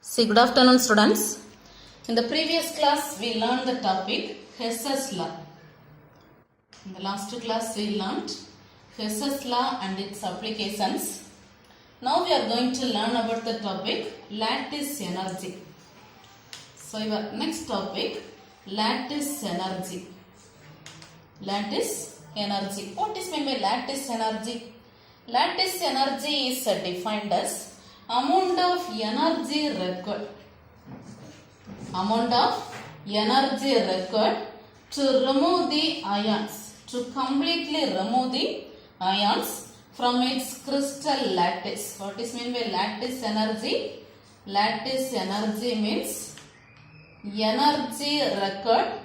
See, good afternoon students. In the previous class we learned the topic Hess's law. In the last class we learned Hess's law and its applications. Now we are going to learn about the topic lattice energy. So your next topic, lattice energy. Lattice energy. What is meant by lattice energy? Lattice energy is defined as amount of energy required. Amount of energy required to remove the ions. To completely remove the ions from its crystal lattice. What is meant by lattice energy? Lattice energy means energy required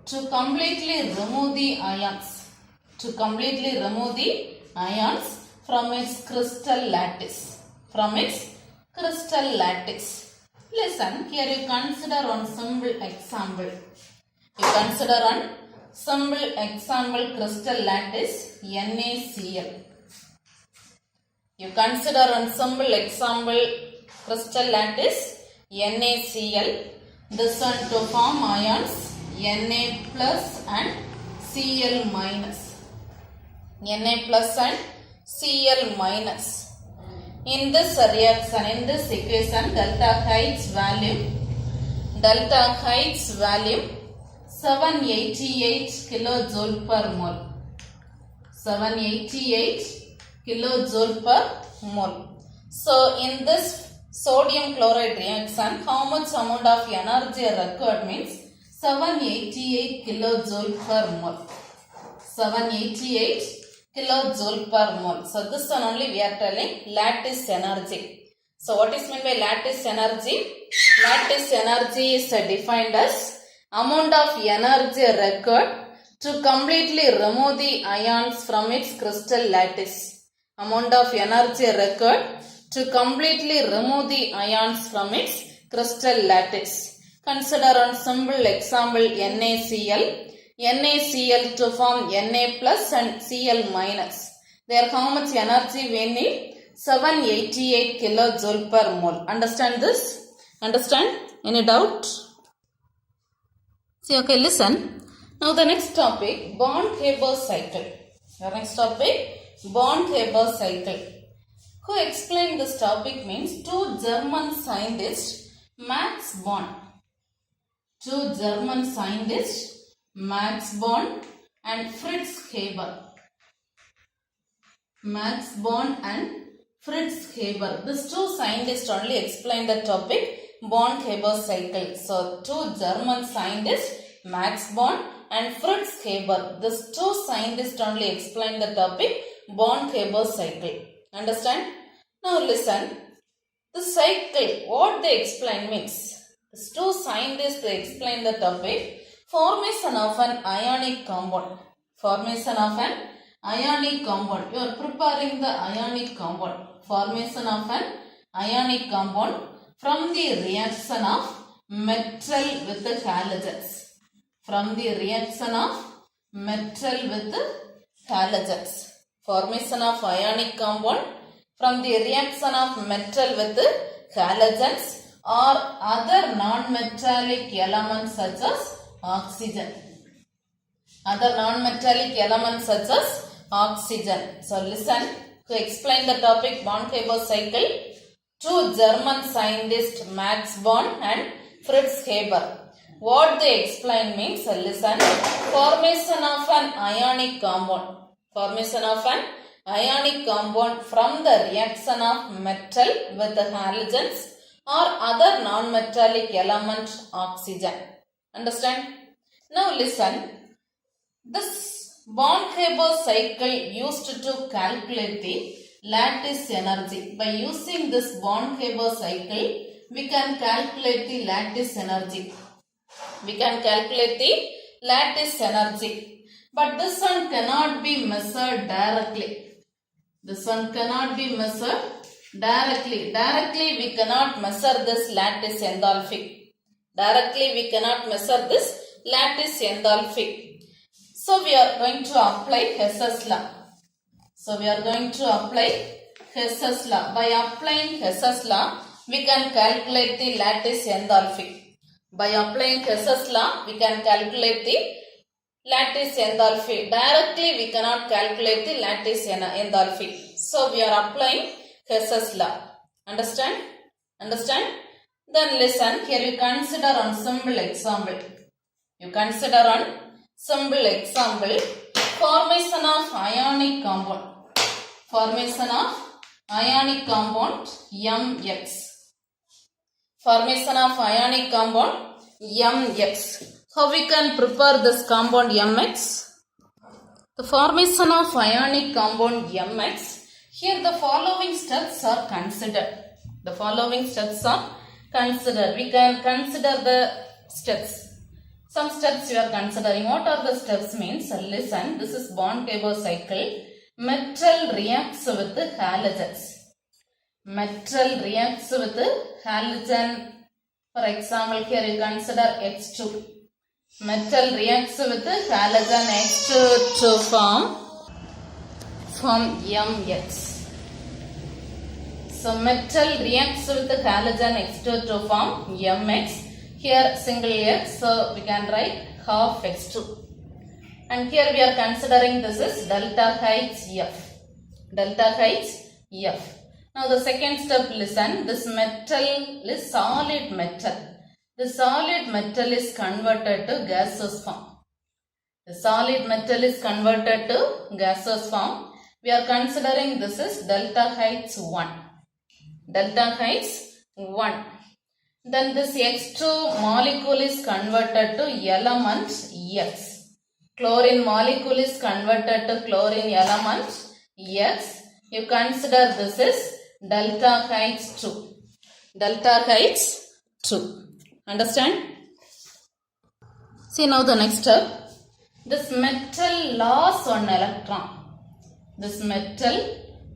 to completely remove the ions. To completely remove the ions from its crystal lattice. From its crystal lattice. Listen, here you consider one simple example. You consider one simple example crystal lattice NaCl. You consider one simple example crystal lattice NaCl. This one to form ions Na plus and Cl minus. Na plus and Cl minus. In this reaction, in this equation, delta H's value 788 kilojoule per mole. 788 kilojoule per mole. So, in this sodium chloride reaction, how much amount of energy required means 788 kilojoule per mole. 788 kilojoule per mole. So this one only we are telling lattice energy. So what is meant by lattice energy? Lattice energy is defined as amount of energy required to completely remove the ions from its crystal lattice. Amount of energy required to completely remove the ions from its crystal lattice. Consider one simple example NaCl. NaCl to form Na plus and Cl minus. There how much energy we need? 788 kilojoule per mole. Understand this? Understand? Any doubt? See, okay, listen. Now the next topic, Born-Haber cycle. The next topic, Born-Haber cycle. Who explained this topic means two German scientists, Max Born. Two German scientists, Max Born and Fritz Haber. Max Born and Fritz Haber. These two scientists only explain the topic Born-Haber cycle. So, two German scientists, Max Born and Fritz Haber. These two scientists only explain the topic Born-Haber cycle. Understand? Now listen. The cycle, what they explain means, these two scientists they explain the topic formation of an ionic compound. Formation of an ionic compound. You are preparing the ionic compound. Formation of an ionic compound from the reaction of metal with the halogens. From the reaction of metal with the halogens. Formation of ionic compound from the reaction of metal with the halogens or other non-metallic elements such as oxygen. Other non-metallic elements such as oxygen. So listen, to explain the topic Born-Haber cycle, two German scientists Max Born and Fritz Haber. What they explain means, listen, formation of an ionic compound. Formation of an ionic compound from the reaction of metal with the halogens or other non-metallic element oxygen. Understand? Now listen, this Born-Haber cycle used to calculate the lattice energy. By using this Born-Haber cycle, we can calculate the lattice energy. We can calculate the lattice energy. But this one cannot be measured directly. This one cannot be measured directly. Directly we cannot measure this lattice enthalpy. Directly we cannot measure this lattice enthalpy. So we are going to apply Hess's law. So we are going to apply Hess's law. By applying Hess's law, we can calculate the lattice enthalpy. By applying Hess's law, we can calculate the lattice enthalpy. Directly, we cannot calculate the lattice enthalpy. So, we are applying Hess's law. Understand? Understand? Then listen, here you consider on simple example. You consider on simple example, formation of ionic compound. Formation of ionic compound MX. Formation of ionic compound MX. How we can prepare this compound MX? The formation of ionic compound MX. Here the following steps are considered. The following steps are considered. We can consider the steps. Some steps you are considering. What are the steps means? Listen, this is Born-Haber cycle. Metal reacts with halogens. Metal reacts with halogen. For example, here you consider X2. Metal reacts with halogen X2 to form MX. So, metal reacts with halogen X2 to form MX. Here single X, so we can write half X2. And here we are considering this is delta H F. Delta H F. Now the second step, listen, this metal is solid metal. The solid metal is converted to gaseous form. The solid metal is converted to gaseous form. We are considering this is delta H1. Delta H1. Then this X2 molecule is converted to element X. Chlorine molecule is converted to chlorine element X. You consider this is delta H2. Delta H2. Understand? See now the next step. This metal loss one electron. This metal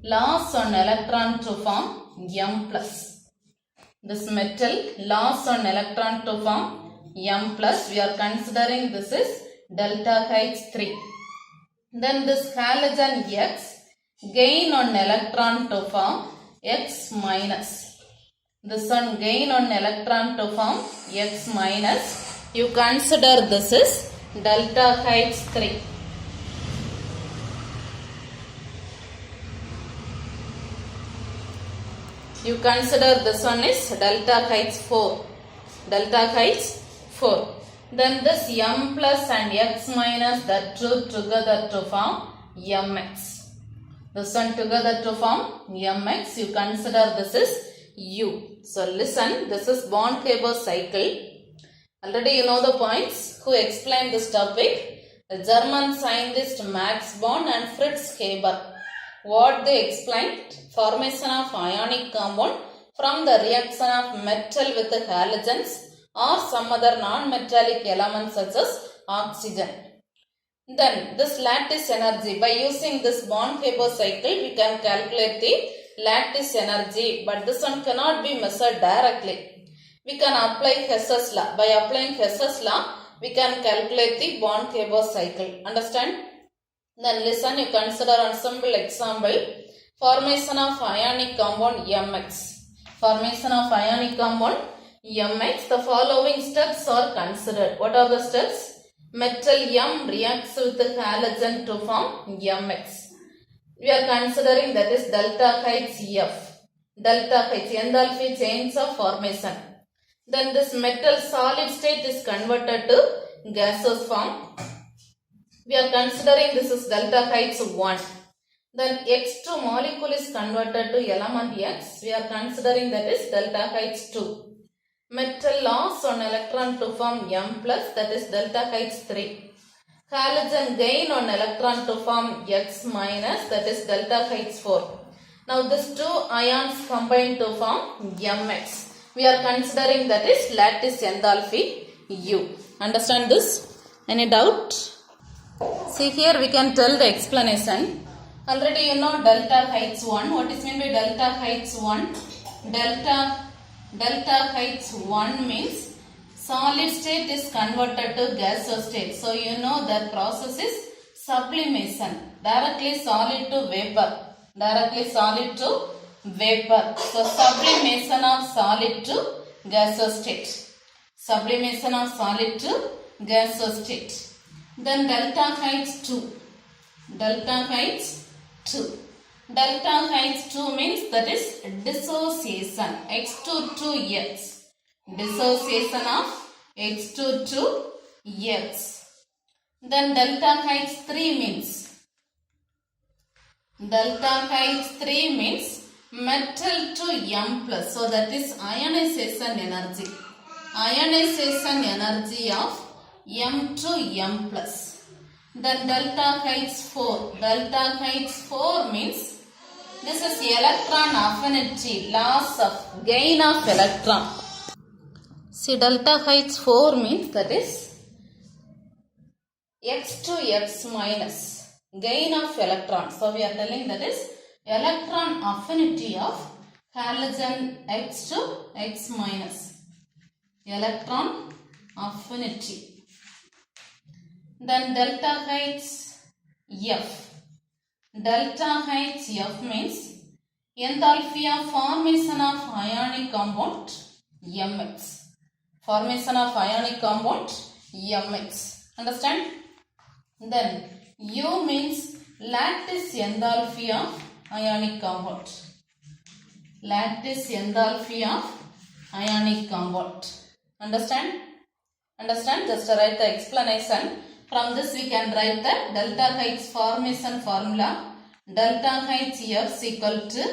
loss one electron to form M plus. This metal loss one electron to form M plus. We are considering this is delta H3. Then this halogen X gain on electron to form X minus. This one gain on electron to form X minus. You consider this is delta H3. You consider this one is delta H4. Delta H4. Then this M plus and X minus, the two together to form MX. This one together to form MX. You consider this is U. So listen, this is Born-Haber cycle. Already you know the points. Who explained this topic? The German scientist Max Born and Fritz Haber. What they explained? Formation of ionic compound from the reaction of metal with the halogens or some other non-metallic elements such as oxygen. Then this lattice energy, by using this Born-Haber cycle, we can calculate the lattice energy, but this one cannot be measured directly. We can apply Hess's law. By applying Hess's law, we can calculate the Born-Haber cycle. Understand? Then listen, you consider on simple example, formation of ionic compound MX. Formation of ionic compound MX. The following steps are considered. What are the steps? Metal M reacts with the halogen to form MX. We are considering that is delta HF. Delta H, enthalpy change of formation. Then this metal solid state is converted to gaseous form. We are considering this is delta H1. Then X2 molecule is converted to element X. We are considering that is delta H2. Metal loss on electron to form M plus, that is delta H3. Halogen gain on electron to form X minus, that is delta H4. Now these two ions combine to form MX. We are considering that is lattice enthalpy U. Understand this? Any doubt? See here we can tell the explanation. Already you know delta H1. What is meant by delta H1? Delta H1 means solid state is converted to gaseous state. So you know that process is sublimation. Directly solid to vapor. Directly solid to vapor. So sublimation of solid to gaseous state. Sublimation of solid to gaseous state. Then delta H 2. Delta H 2. Delta H 2 means that is dissociation. X2 to X. Dissociation of X2 to X. Then delta H3 means. Delta H3 means metal to M plus. So that is ionization energy. Ionization energy of M to M plus. Then delta H4. Delta H4 means this is electron affinity, loss of gain of electron. See, delta H4 means that is X to X minus, gain of electron. So we are telling that is electron affinity of halogen X to X minus. Electron affinity. Then delta HF. Delta HF means enthalpy of formation of ionic compound Mx. Formation of ionic compound Mx. Understand? Then U means lattice enthalpy of ionic compound. Lattice enthalpy of ionic compound. Understand? Understand? Just write the explanation. From this we can write the delta H formation formula. Delta H F is equal to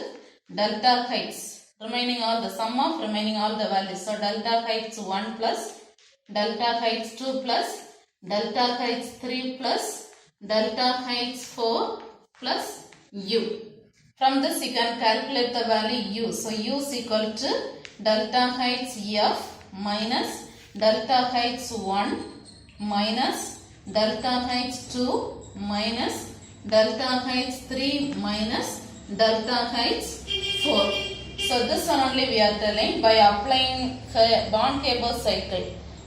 delta H. Remaining all the sum of remaining all the values. So delta H1 plus delta H2 plus delta H3 plus delta H4 plus U. From this you can calculate the value U. So U is equal to delta HF minus delta H1 minus delta H2 minus delta H3 minus delta H4. So this one only we are telling by applying Born-Haber cycle.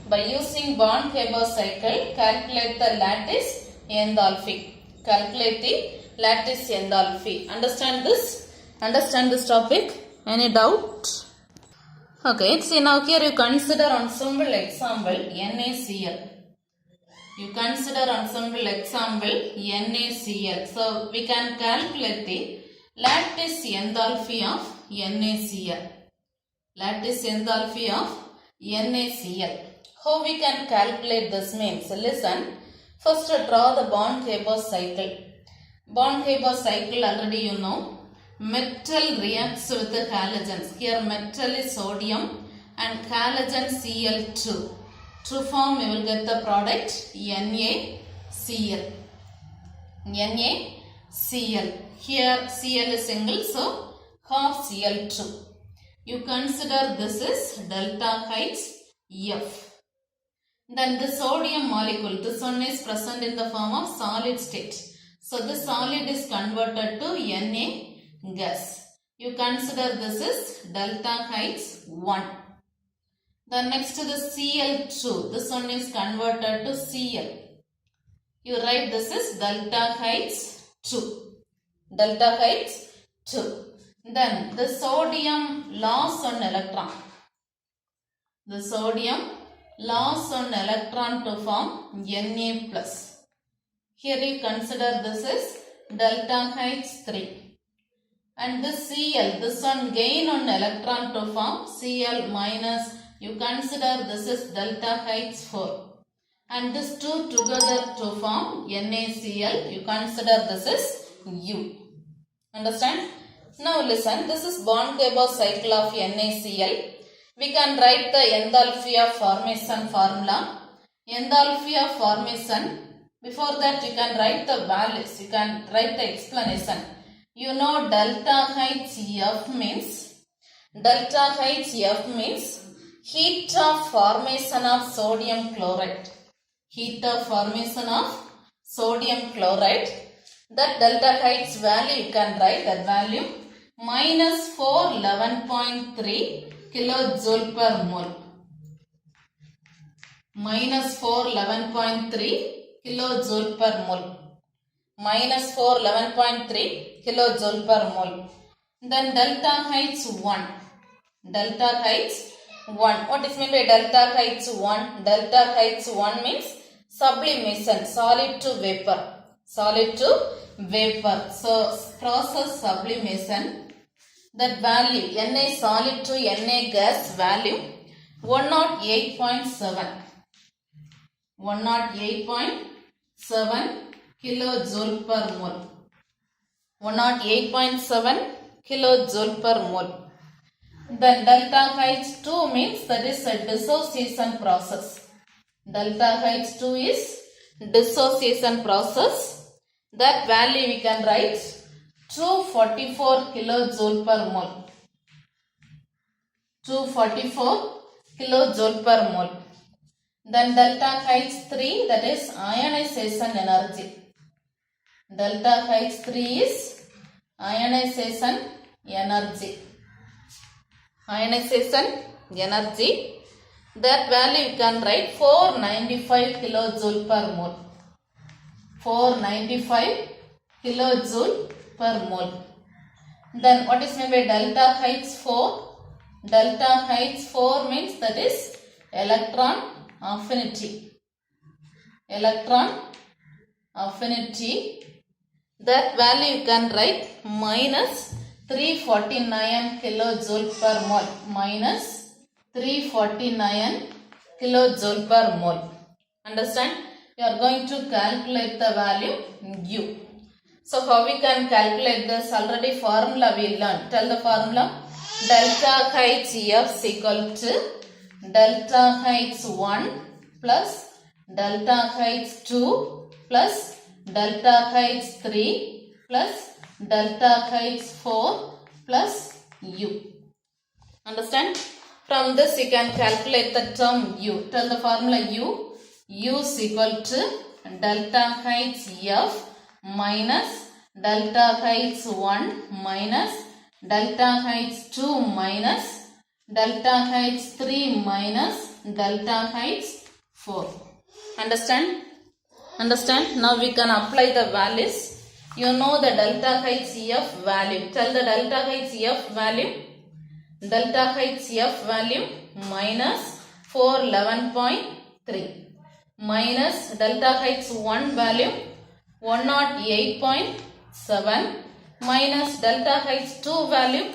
By using Born-Haber cycle, calculate the lattice enthalpy. Calculate the lattice enthalpy. Understand this? Understand this topic? Any doubt? Okay, see now here you consider on simple example NaCl. You consider on simple example NaCl. So we can calculate the lattice enthalpy of NaCl. Lattice enthalpy of NaCl. How we can calculate this means, listen. First draw the Born-Haber cycle. Born-Haber cycle already you know. Metal reacts with the halogens. Here metal is sodium and halogen Cl2. To form you will get the product NaCl. NaCl. Here Cl is single, so half Cl2. You consider this is delta HF. Then the sodium molecule, this one is present in the form of solid state. So the solid is converted to Na gas. You consider this is delta H1. Then next to the Cl2, this one is converted to Cl. You write this is delta H2. Delta H2. Then the sodium loss on electron. The sodium loss on electron to form Na plus. Here you consider this is delta H3. And this Cl, this one gain on electron to form Cl minus. You consider this is delta H4. And this two together to form NaCl. You consider this is U. Understand? Now listen, this is Born-Haber cycle of NaCl. We can write the enthalpy of formation formula. Enthalpy of formation. Before that you can write the values. You can write the explanation. You know delta HF means heat of formation of sodium chloride. Heat of formation of sodium chloride. That delta H value you can write that value minus 411.3 kilojoule per mole. Minus 411.3 kilojoule per mole. Minus 411.3 kilojoule per mole. Then delta H 1. Delta H 1. What is meant by delta H 1? Delta H 1 means sublimation, solid to vapor. Solid to vapor. So process sublimation. That value Na solid to Na gas value 108.7. 108.7 kilojoule per mole. 108.7 kilojoule per mole. Then delta H2 means that is a dissociation process. Delta H2 is dissociation process. That value we can write 244 kilojoule per mole. 244 kilojoule per mole. Then delta H3, that is ionization energy. Delta H3 is ionization energy. Ionization energy. That value you can write 495 kilojoule per mole. 495 kilojoule per mole. Then what is meant by delta H4? Delta H4 means that is electron affinity. Electron affinity. That value you can write minus 349 kilojoule per mole. Minus 349 kilojoule per mole. Understand? You are going to calculate the value U. So how we can calculate this? Already formula we learned. Tell the formula. Delta HF is equal to delta H1 plus delta H2 plus delta H3 plus delta H4 plus U. Understand? From this you can calculate the term U. Tell the formula U. U is equal to delta HF minus delta H1 minus delta H2 minus delta H3 minus delta H4. Understand? Understand? Now we can apply the values. You know the delta HF value. Tell the delta HF value. Delta HF value minus 411.3 minus delta H1 value 108.7 minus delta H2 value.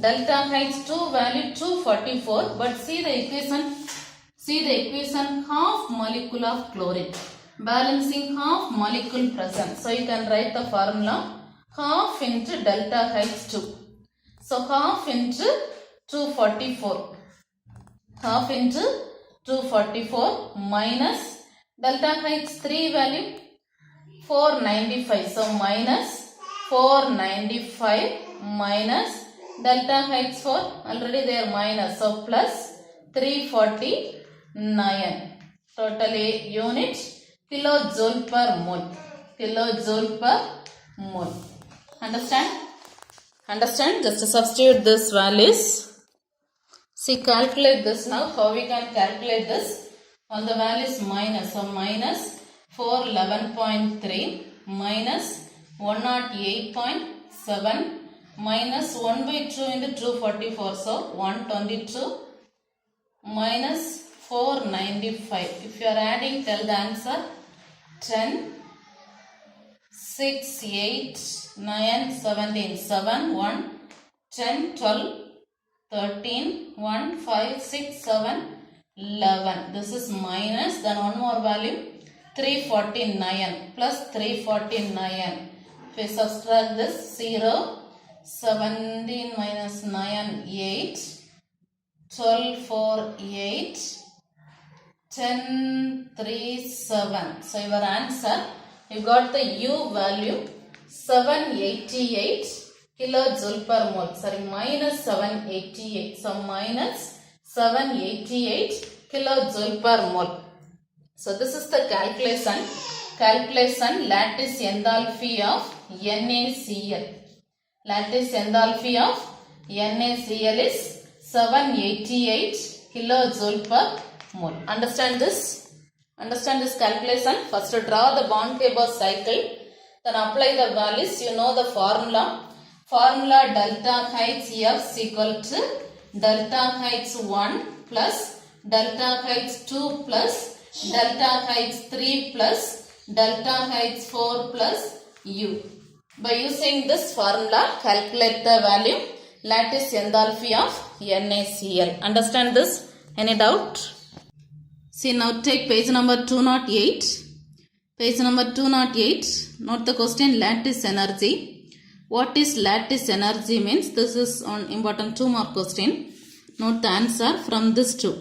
Delta H2 value 244, but see the equation half molecule of chlorine, balancing half molecule present. So you can write the formula half into delta H2. So half into 244. Half into 244 minus delta H3 value 495. So minus 495 minus delta H4, already there minus, so plus 349. Totally unit kilojoule per mole. Kilojoule per mole. Understand? Understand? Just substitute this values. See, calculate this now. How we can calculate this? All the values minus. So minus 411.3 minus 108.7 minus 1 by 2 into 244. So 122 minus 495. If you are adding, tell the answer. 10, 6, 8, 9, 17, 7, 1, 10, 12, 13, 1, 5, 6, 7, 11. This is minus, then one more value, 349 plus 349. If we subtract this, 0, 17 minus 9, 8, 12, 4, 8, 10, 3, 7. So your answer, you got the U value 788 kilojoule per mole. Sorry, minus 788. So minus 788 kilojoule per mole. So this is the calculation. Calculation lattice enthalpy of NaCl. Lattice enthalpy of NaCl is 788 kilojoule per mole. Understand this? Understand this calculation? First draw the bond Haber cycle. Then apply the values. You know the formula. Formula delta heights F is equal to delta heights 1 plus delta heights 2 plus delta heights 3 plus delta heights 4 plus U. By using this formula, calculate the value lattice enthalpy of NaCl. Understand this? Any doubt? See, now take page number 208. Page number 208. Note the question, lattice energy. What is lattice energy means? This is on important 2-mark question. Note the answer from this two.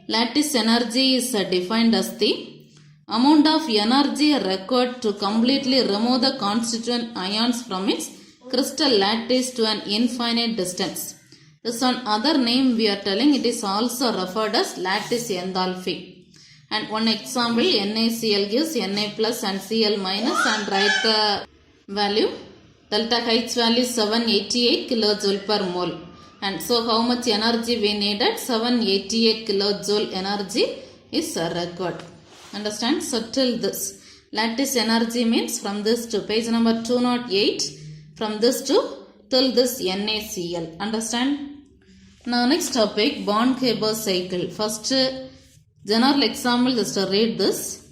Lattice energy is defined as the amount of energy required to completely remove the constituent ions from its crystal lattice to an infinite distance. This one other name we are telling, it is also referred as lattice enthalpy. And one example, NaCl gives Na plus and Cl minus, and write the value. Delta H value is 788 kilojoule per mole. And so how much energy we needed? 788 kilojoule energy is required. Understand? So till this. Lattice energy means from this to page number 208. From this to till this NaCl. Understand? Now next topic, Born-Haber cycle. First general example, just read this.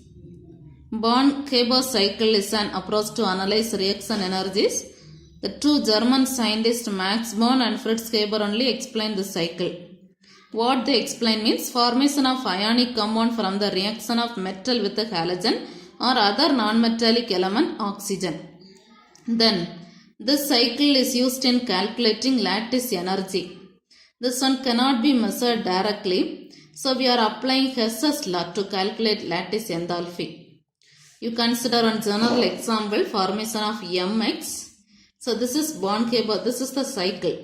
Born-Haber cycle is an approach to analyze reaction energies. The two German scientists Max Born and Fritz Haber only explain the cycle. What they explain means formation of ionic compound from the reaction of metal with a halogen or other non-metallic element oxygen. Then this cycle is used in calculating lattice energy. This one cannot be measured directly, so we are applying Hess's law to calculate lattice enthalpy. You consider one general example, formation of Mx. So this is Born-Haber, this is the cycle.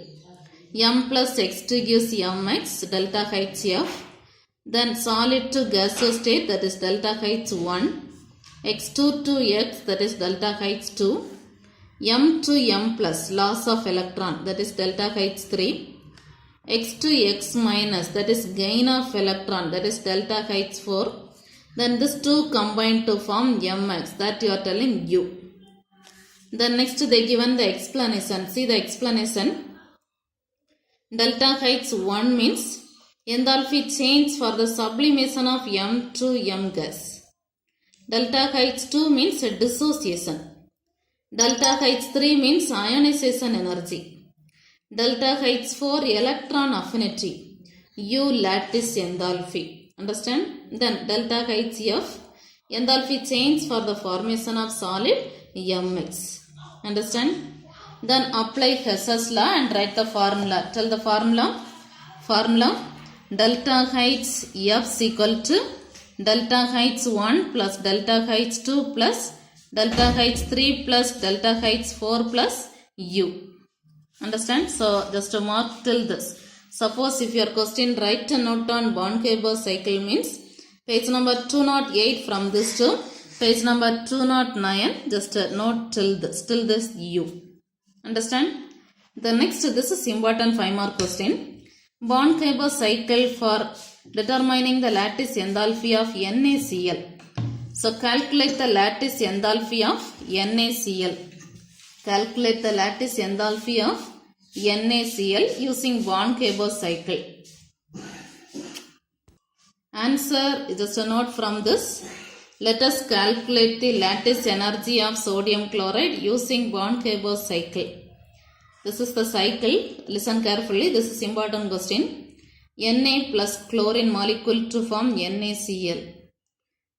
M plus X2 gives Mx, delta Hf. Then solid to gaseous state, that is delta H1. X2 to X, that is delta H2. M to M plus, loss of electron, that is delta H3. X to X minus, that is gain of electron, that is delta H4. Then this two combine to form Mx, that you are telling U. Then next they given the explanation. See the explanation. Delta H1 means enthalpy change for the sublimation of M to M gas. Delta H2 means dissociation. Delta H3 means ionization energy. Delta H4 electron affinity. U lattice enthalpy. Understand? Then delta Hf enthalpy change for the formation of solid Mx. Understand? Then apply Hess's law and write the formula. Tell the formula. Formula delta H F is equal to delta H1 plus delta H2 plus delta H3 plus delta H4 plus U. Understand? So just to mark till this. Suppose if your question write a note on Born-Haber cycle means page number 208 from this to page number 209, just note till this U. Understand? The next, this is important 5-mark question. Born-Haber cycle for determining the lattice enthalpy of NaCl. So calculate the lattice enthalpy of NaCl. Calculate the lattice enthalpy of NaCl using Born-Haber cycle. Answer is just a note from this. Let us calculate the lattice energy of sodium chloride using Born-Haber cycle. This is the cycle. Listen carefully. This is important question. Na plus chlorine molecule to form NaCl.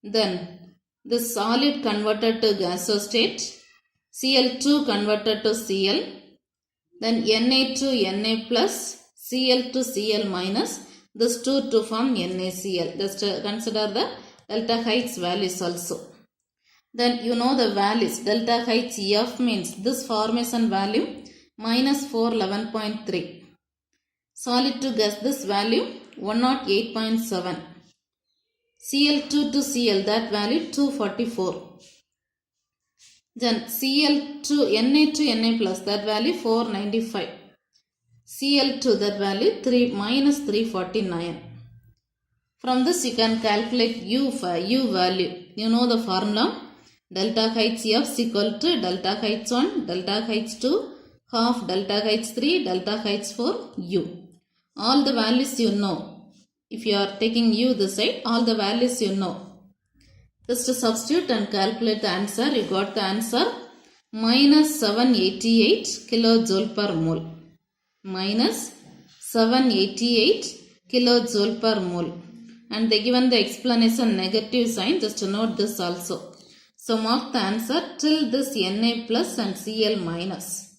Then this solid converted to gaseous state. Cl2 converted to Cl. Then Na to Na plus, Cl to Cl minus. This two to form NaCl. Just consider the delta H values also. Then you know the values. Delta Hf means this formation value minus 411.3. Solid to gas, this value 108.7. Cl2 to Cl, that value 244. Then Cl to Na plus, that value 495. Cl2, that value minus 349. From this you can calculate U value. You know the formula. Delta Hf is equal to delta H1, delta H2 half delta h 3, delta h 4, u. All the values you know. If you are taking u this side, all the values you know. Just substitute and calculate the answer. You got the answer minus 788 kilojoule per mole. Minus 788 kilojoule per mole. And they given the explanation negative sign. Just to note this also. So mark the answer till this Na plus and Cl minus.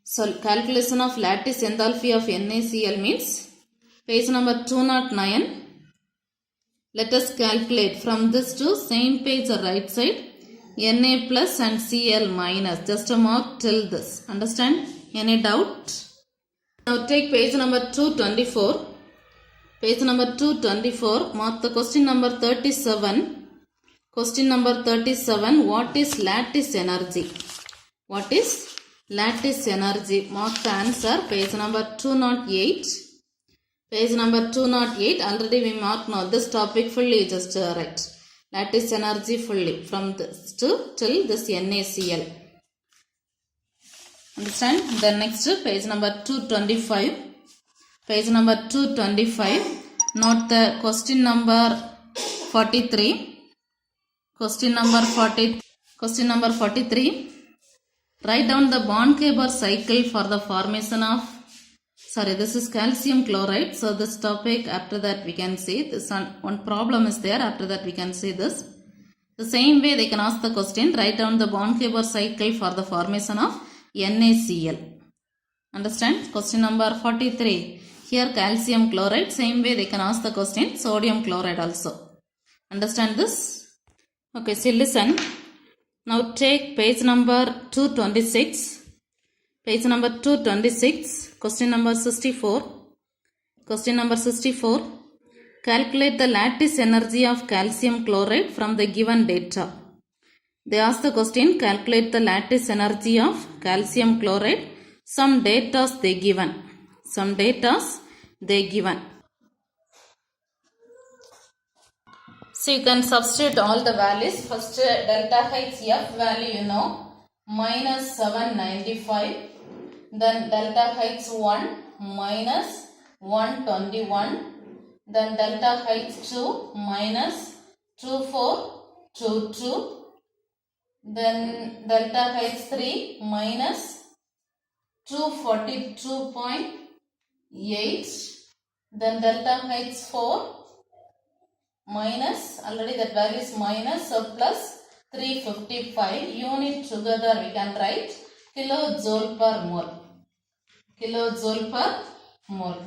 So calculation of lattice enthalpy of NaCl means page number 209. Let us calculate from this to same page or right side Na plus and Cl minus. Just a mark till this. Understand? Any doubt? Now take page number 224. Page number 224. Mark the question number 37. Question number 37. What is lattice energy? What is lattice energy? Mark the answer. Page number 208. Page number 208. Already we marked now this topic fully. Just write. Lattice energy fully. From this to till this NaCl. Understand? Then next page number 225. Page number 225. Note the question number 43. Question number 43. Write down the Born-Haber cycle for the formation of, this is calcium chloride. So this topic, after that we can see this one problem is there. After that we can see this. The same way they can ask the question. Write down the Born-Haber cycle for the formation of NaCl. Understand? Question number 43. Here calcium chloride. Same way they can ask the question sodium chloride also. Understand this? Okay, see, listen. Now take page number 226. Page number 226. Question number 64. Question number 64. Calculate the lattice energy of calcium chloride from the given data. They ask the question, calculate the lattice energy of calcium chloride. Some data they given. Some data they given. So you can substitute all the values. First delta HF value you know minus 795. Then delta H1 minus 121. Then delta H2 minus 2422. Then delta H3 minus 242.8. Then delta H4 minus, already that value is minus, so plus 355. Unit together we can write kilojoule per mole. Kilojoule per mole.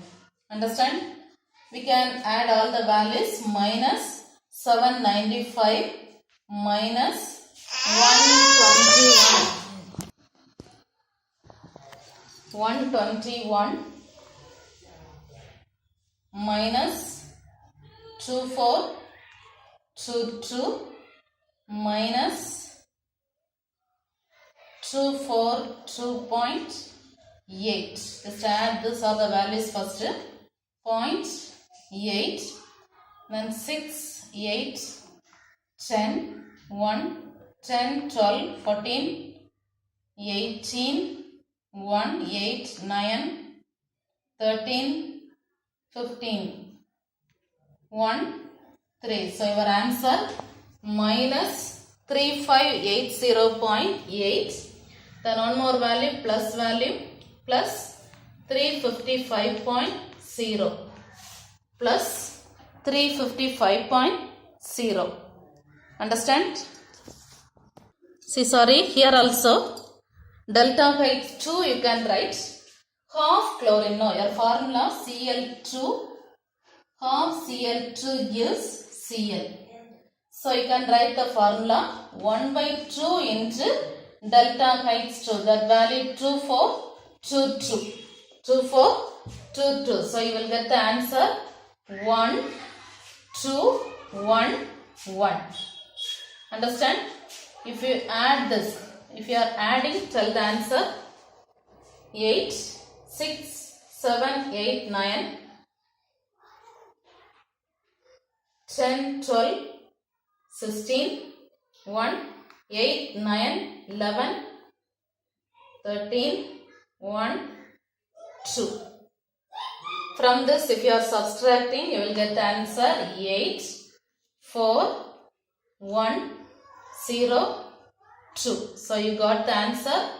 Understand? We can add all the values. Minus 795 minus 121 minus 2422 minus 242.8. Just add this all the values first. 0.8. Then 6, 8, 10, 1, 10, 12, 14, 18, 1, 8, 9, 13, 15. 1, 3. So your answer minus 3580.8. Then one more value plus 355.0 plus 355.0. Understand? See, here also delta H2 you can write half chlorine. No, your formula Cl2. Half Cl2 gives Cl. So you can write the formula 1 by 2 into delta H2. That value 2422. 2422. So you will get the answer 1211. Understand? If you add this, if you are adding, tell the answer 8, 6, 7, 8, 9. 10, 12, 16, 1, 8, 9, 11, 13, 1, 2. From this, if you are subtracting, you will get the answer 8, 4, 1, 0, 2. So you got the answer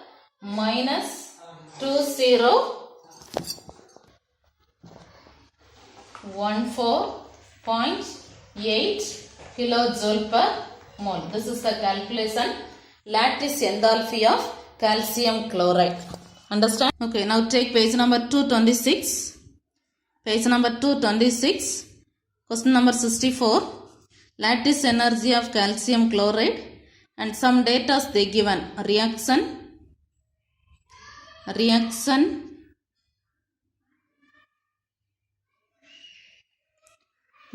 minus 2014.8 kilojoule per mole. This is the calculation lattice enthalpy of calcium chloride. Understand? Okay, now take page number 226. Page number 226. Question number 64. Lattice energy of calcium chloride and some data they given. Reaction.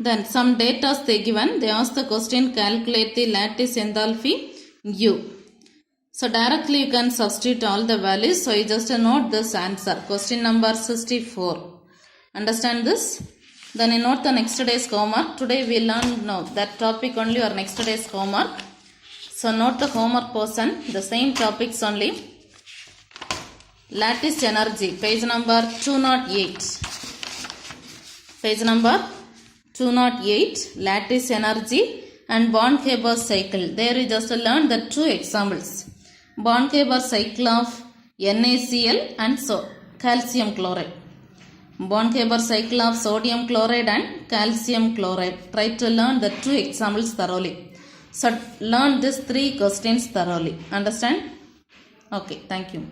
Then some data they given. They ask the question, calculate the lattice enthalpy U. So directly you can substitute all the values. So you just note this answer. Question number 64. Understand this? Then you note the next day's homework. Today we learned that topic only or next day's homework. So note the homework portion. The same topics only. Lattice energy. Page number 208. Page number 208. Lattice energy and Born-Haber cycle. There you just learned the two examples. Born-Haber cycle of NaCl and calcium chloride. Born-Haber cycle of sodium chloride and calcium chloride. Try to learn the two examples thoroughly. So learn these three questions thoroughly. Understand? Okay, thank you.